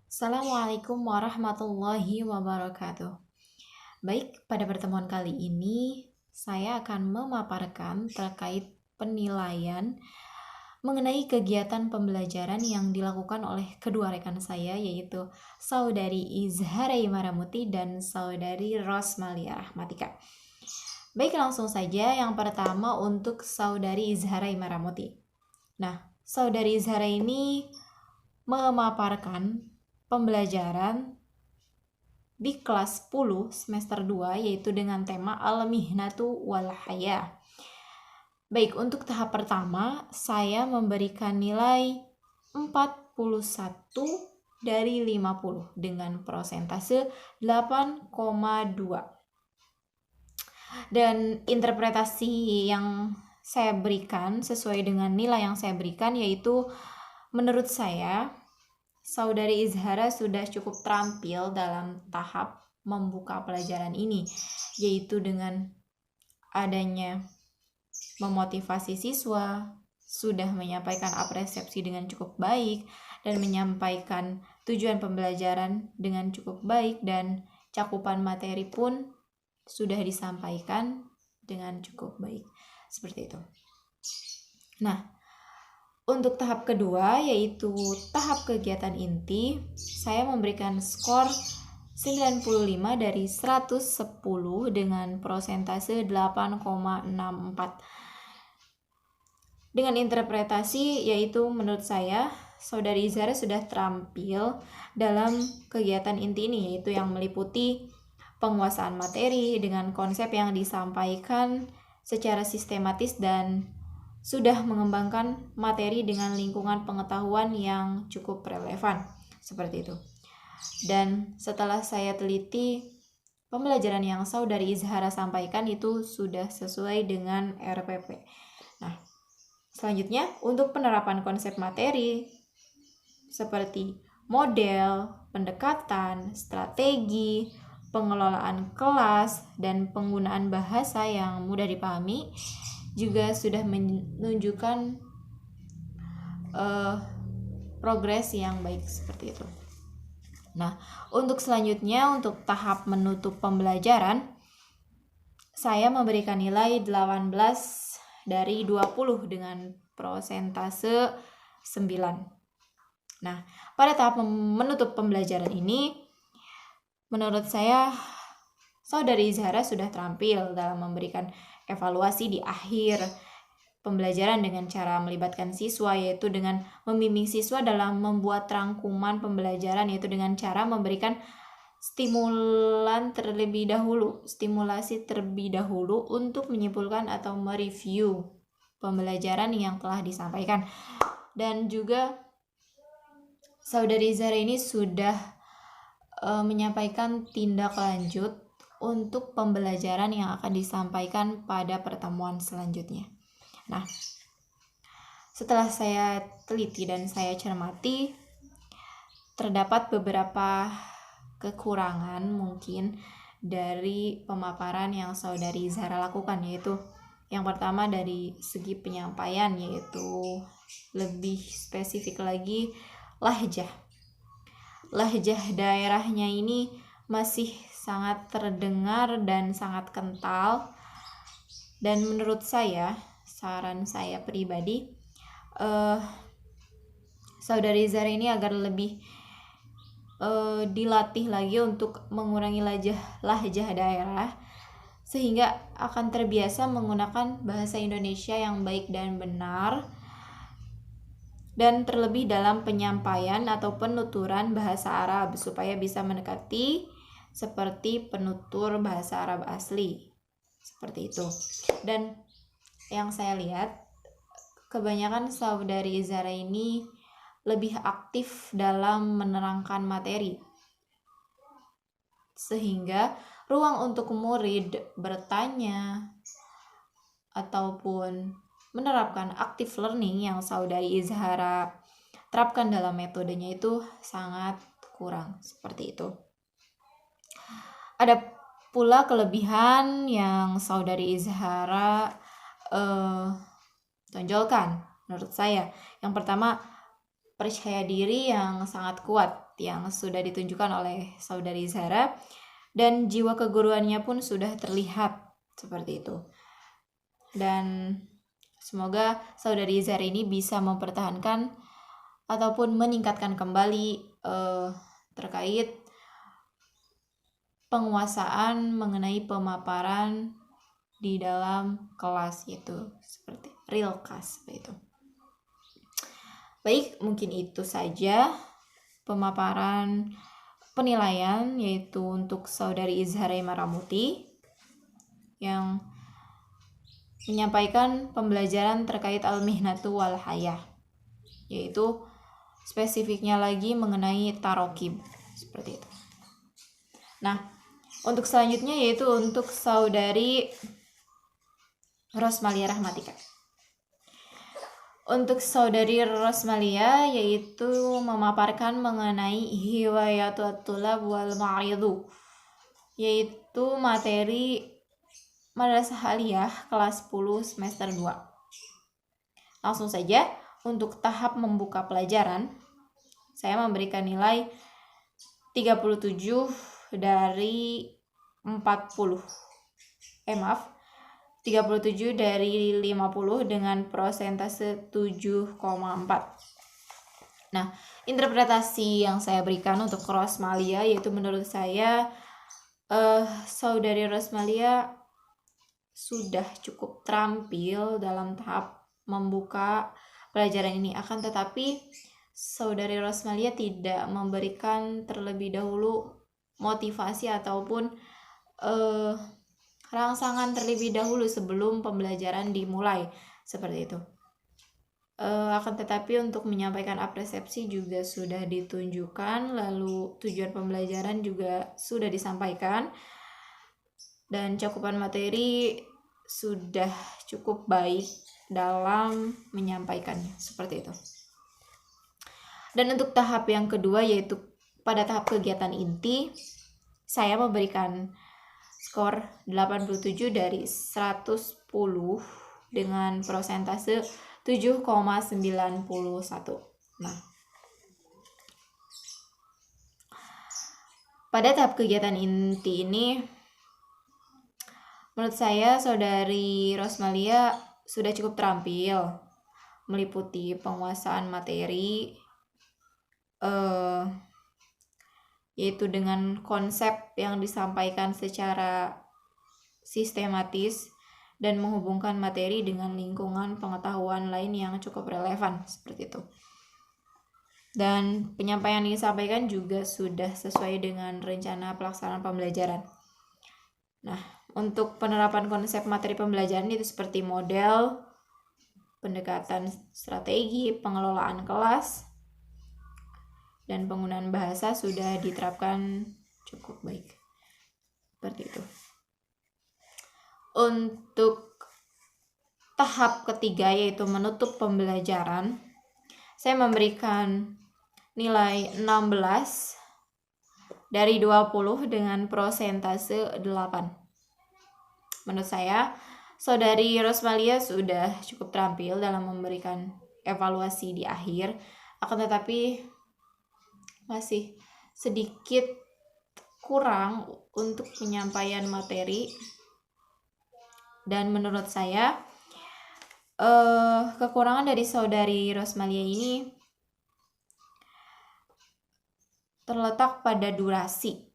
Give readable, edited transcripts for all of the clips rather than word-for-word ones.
Assalamualaikum warahmatullahi wabarakatuh. Baik, pada pertemuan kali ini saya akan memaparkan terkait penilaian mengenai kegiatan pembelajaran yang dilakukan oleh kedua rekan saya, yaitu Saudari Izhara Imaramuti dan Saudari Rosmalia Rahmatika. Baik, langsung saja yang pertama untuk Saudari Izhara Imaramuti. Nah, Saudari Izhara ini memaparkan pembelajaran di kelas 10 semester 2 yaitu dengan tema Al-Mihnatu wal Haya. Baik, untuk tahap pertama saya memberikan nilai 41 dari 50 dengan persentase 8,2. Dan interpretasi yang saya berikan sesuai dengan nilai yang saya berikan yaitu menurut saya Saudari Izhara sudah cukup terampil dalam tahap membuka pelajaran ini, yaitu dengan adanya memotivasi siswa, sudah menyampaikan apresiasi dengan cukup baik, dan menyampaikan tujuan pembelajaran dengan cukup baik, dan cakupan materi pun sudah disampaikan dengan cukup baik. Seperti itu. Nah, untuk tahap kedua, yaitu tahap kegiatan inti, saya memberikan skor 95 dari 110 dengan persentase 8,64. Dengan interpretasi, yaitu menurut saya, Saudari Izhara sudah terampil dalam kegiatan inti ini, yaitu yang meliputi penguasaan materi dengan konsep yang disampaikan secara sistematis dan sudah mengembangkan materi dengan lingkungan pengetahuan yang cukup relevan, seperti itu. Dan setelah saya teliti, pembelajaran yang Saudari Izhara sampaikan itu sudah sesuai dengan RPP. Nah, selanjutnya untuk penerapan konsep materi seperti model, pendekatan, strategi, pengelolaan kelas, dan penggunaan bahasa yang mudah dipahami juga sudah menunjukkan progres yang baik seperti itu. Nah, untuk selanjutnya untuk tahap menutup pembelajaran saya memberikan nilai 18 dari 20 dengan persentase 9. Nah, pada tahap menutup pembelajaran ini menurut saya Saudari Izhara sudah terampil dalam memberikan evaluasi di akhir pembelajaran dengan cara melibatkan siswa, yaitu dengan membimbing siswa dalam membuat rangkuman pembelajaran, yaitu dengan cara memberikan stimulasi terlebih dahulu untuk menyimpulkan atau mereview pembelajaran yang telah disampaikan. Dan juga Saudari Izhara ini sudah menyampaikan tindak lanjut untuk pembelajaran yang akan disampaikan pada pertemuan selanjutnya. Nah, setelah saya teliti dan saya cermati, terdapat beberapa kekurangan mungkin dari pemaparan yang Saudari Izhara lakukan, yaitu yang pertama dari segi penyampaian, yaitu lebih spesifik lagi lahjah daerahnya ini masih sangat terdengar dan sangat kental. Dan menurut saya, saran saya pribadi, Saudari Izhara ini agar lebih dilatih lagi untuk mengurangi lahjah daerah, sehingga akan terbiasa menggunakan bahasa Indonesia yang baik dan benar, dan terlebih dalam penyampaian atau penuturan bahasa Arab supaya bisa mendekati seperti penutur bahasa Arab asli, seperti itu. Dan yang saya lihat, kebanyakan Saudari Izhara ini lebih aktif dalam menerangkan materi, sehingga ruang untuk murid bertanya ataupun menerapkan active learning yang Saudari Izhara terapkan dalam metodenya itu sangat kurang, seperti itu. Ada pula kelebihan yang Saudari Izhara tonjolkan menurut saya. Yang pertama, percaya diri yang sangat kuat yang sudah ditunjukkan oleh saudari Zahra, dan jiwa keguruannya pun sudah terlihat seperti itu. Dan semoga saudari Zahra ini bisa mempertahankan ataupun meningkatkan kembali terkait penguasaan mengenai pemaparan di dalam kelas, yaitu seperti real class itu. Baik, mungkin itu saja pemaparan penilaian yaitu untuk saudari Izhara Maramuti yang menyampaikan pembelajaran terkait al-mihnatu wal hayah, yaitu spesifiknya lagi mengenai tarokib seperti itu. Nah, untuk selanjutnya yaitu untuk saudari Rosmalia Rahmatika. Untuk saudari Rosmalia yaitu memaparkan mengenai hiwayatul tulab wal ma'ridu, yaitu materi Madrasah Aliyah kelas 10 semester 2. Langsung saja untuk tahap membuka pelajaran saya memberikan nilai 37 dari 40. 37 dari 50 dengan persentase 7,4. Nah, interpretasi yang saya berikan untuk Rosmalia yaitu menurut saya saudari Rosmalia sudah cukup terampil dalam tahap membuka pelajaran ini. Akan tetapi saudari Rosmalia tidak memberikan terlebih dahulu motivasi ataupun rangsangan terlebih dahulu sebelum pembelajaran dimulai seperti itu. Akan tetapi untuk menyampaikan apresiasi juga sudah ditunjukkan, lalu tujuan pembelajaran juga sudah disampaikan, dan cakupan materi sudah cukup baik dalam menyampaikannya seperti itu. Dan untuk tahap yang kedua yaitu pada tahap kegiatan inti, saya memberikan skor 87 dari 110 dengan persentase 7,91. Nah, pada tahap kegiatan inti ini menurut saya saudari Rosmalia sudah cukup terampil meliputi penguasaan materi yaitu dengan konsep yang disampaikan secara sistematis dan menghubungkan materi dengan lingkungan pengetahuan lain yang cukup relevan seperti itu. Dan penyampaian yang disampaikan juga sudah sesuai dengan rencana pelaksanaan pembelajaran. Nah, untuk penerapan konsep materi pembelajaran itu seperti model, pendekatan strategi, pengelolaan kelas, dan penggunaan bahasa sudah diterapkan cukup baik. Seperti itu. Untuk tahap ketiga yaitu menutup pembelajaran, saya memberikan nilai 16 dari 20 dengan persentase 8. Menurut saya, saudari Rosmalia sudah cukup terampil dalam memberikan evaluasi di akhir, akan tetapi masih sedikit kurang untuk penyampaian materi, dan menurut saya kekurangan dari saudari Rosmalia ini terletak pada durasi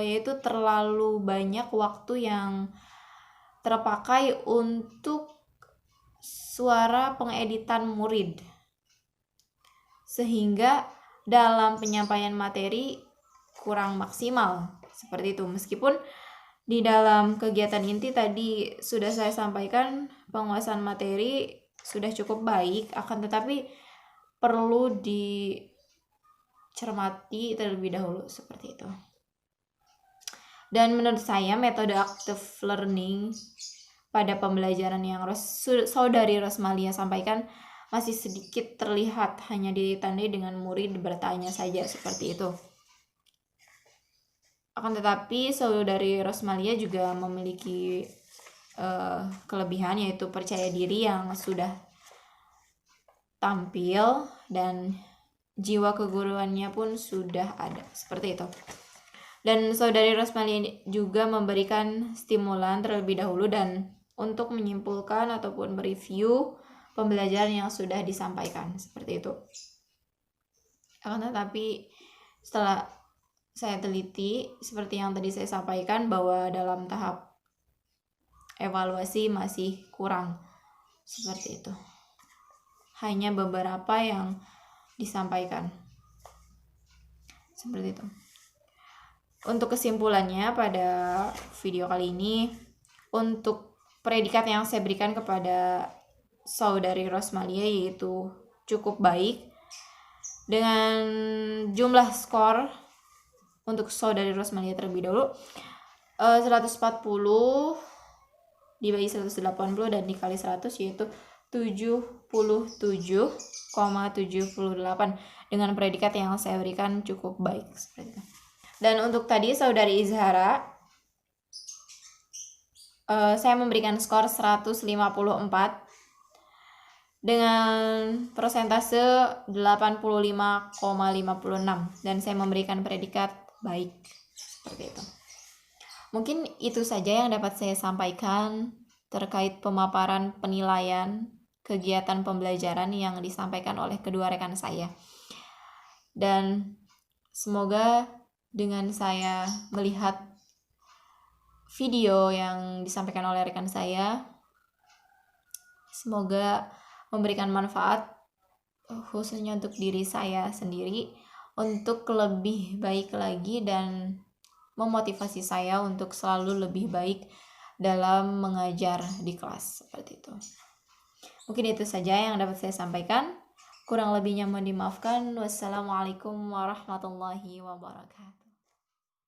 yaitu terlalu banyak waktu yang terpakai untuk suara pengeditan murid, sehingga dalam penyampaian materi kurang maksimal seperti itu. Meskipun di dalam kegiatan inti tadi sudah saya sampaikan penguasaan materi sudah cukup baik, akan tetapi perlu dicermati terlebih dahulu seperti itu. Dan menurut saya metode active learning pada pembelajaran yang saudari Rosmalia sampaikan masih sedikit terlihat hanya ditandai dengan murid bertanya saja seperti itu. Akan tetapi saudari Rosmalia juga memiliki kelebihan yaitu percaya diri yang sudah tampil dan jiwa keguruannya pun sudah ada, seperti itu. Dan Saudari Rosmalia juga memberikan stimulan terlebih dahulu dan untuk menyimpulkan ataupun mereview pembelajaran yang sudah disampaikan, seperti itu. Akan tetapi setelah saya teliti, seperti yang tadi saya sampaikan, bahwa dalam tahap evaluasi masih kurang, seperti itu. Hanya beberapa yang disampaikan, seperti itu. Untuk kesimpulannya pada video kali ini, untuk predikat yang saya berikan kepada Saudari Rosmalia yaitu cukup baik. Dengan jumlah skor untuk Saudari Rosmalia terlebih dahulu 140 dibagi 180 dan dikali 100 yaitu 77,78 dengan predikat yang saya berikan cukup baik, seperti itu. Dan untuk tadi Saudari Izhara, saya memberikan skor 154 dengan persentase 85,56 dan saya memberikan predikat baik, seperti itu. Mungkin itu saja yang dapat saya sampaikan terkait pemaparan penilaian kegiatan pembelajaran yang disampaikan oleh kedua rekan saya. Dan semoga dengan saya melihat video yang disampaikan oleh rekan saya, semoga memberikan manfaat khususnya untuk diri saya sendiri untuk lebih baik lagi dan memotivasi saya untuk selalu lebih baik dalam mengajar di kelas, seperti itu. Mungkin itu saja yang dapat saya sampaikan. Kurang lebihnya mohon dimaafkan. Wassalamualaikum warahmatullahi wabarakatuh.